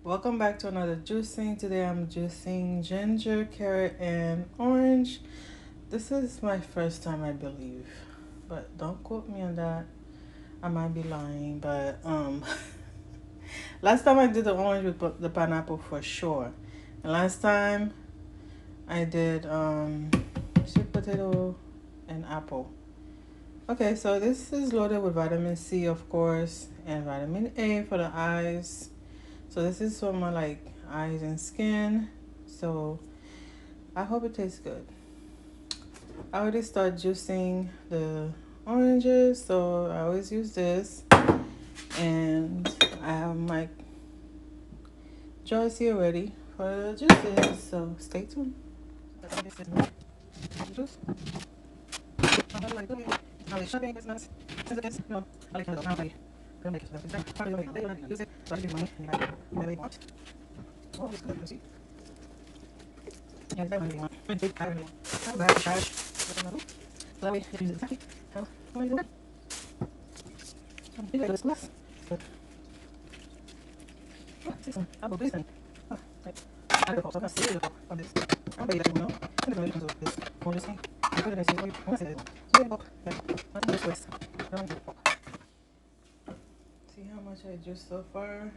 Welcome back to another juicing. Today I'm juicing ginger, carrot, and orange. This is my first time, I believe, but don't quote me on that. I might be lying, but last time I did the orange with the pineapple for sure. And last time I did sweet potato and apple. Okay, so this is loaded with vitamin C, of course, and vitamin A for the eyes. So this is for my eyes and skin. So I hope it tastes good. I already started juicing the oranges, so I always use this. And I have my jars here ready for the juices. So stay tuned. Juice. I like doing it. I like shopping business. Since it is, I like to make it. Probably don't use it, so I give money and I really want. Oh, it's good. See? Yeah, it's really want. I really want. How bad trash. So that way, you can use it exactly how you want to do it. So, big like this glass. Good. Oh, see some apple glisten. Oh, right. I don't know, so I'm going to see it on this. I'm going to let you know. And then you can do this. More this thing. You put it in, see, I want to say this. So, yeah, like, not this waste. Don't do it. See how much I juiced so far?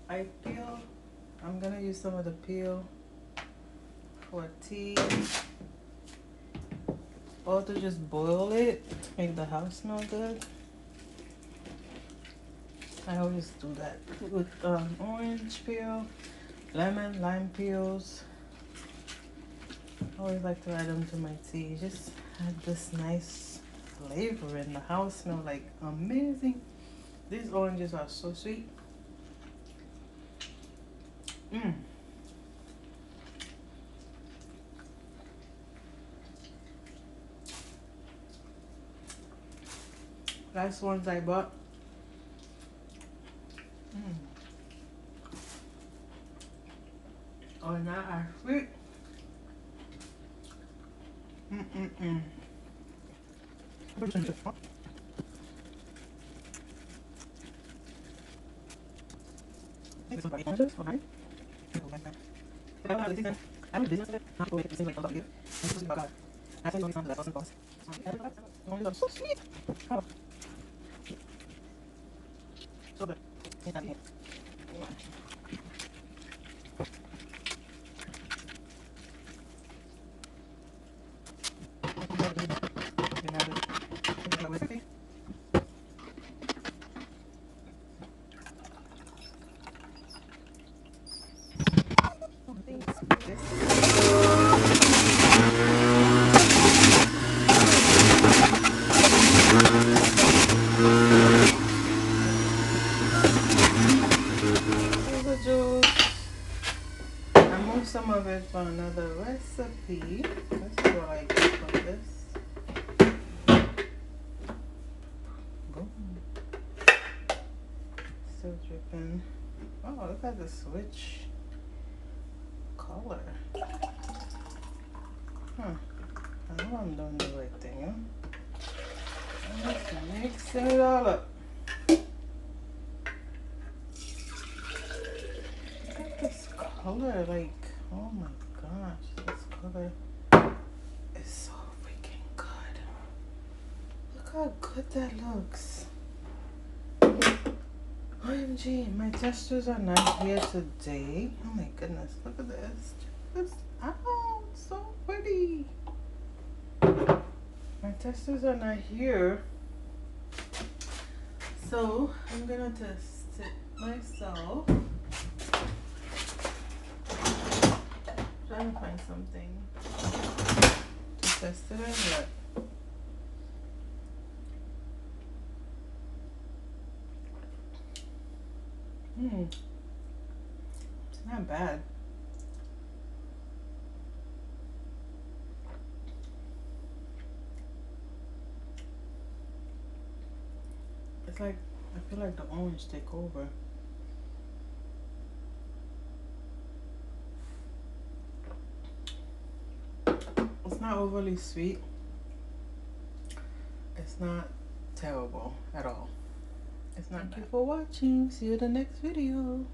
I peel. I'm gonna use some of the peel for tea, or to just boil it to make the house smell good. I always do that with orange peel, lemon, lime peels. I always like to add them to my tea. Just add this nice flavor, and the house smell like amazing. These oranges are so sweet. Mmm. Last ones I bought. Mm. Oh, now are sweet. Mm-mm-mm. This is what I oranges for mine. I don't have the season. I don't have the business of it. Not to make it seem like I'm not here. I'm supposed to be about God. I think only something that doesn't cost. Oranges are so sweet. Oh, so good. It's not here. Here's the juice. I moved some of it for another recipe. Let's see what I get from this. Boom. Still dripping. Oh, look at the switch color. Huh. I know I'm doing the right thing, huh? Let's mix it all up. Look at this color, like, oh my gosh, this color is so freaking good. Look how good that looks. OMG, my testers are not here today. Oh my goodness, look at this. Check this out, so pretty. My testers are not here. So, I'm gonna test it myself. Trying to find something to test it in, but it's not bad. It's like, I feel like the orange take over. It's not overly sweet. It's not terrible at all. Thank you for watching. See you in the next video.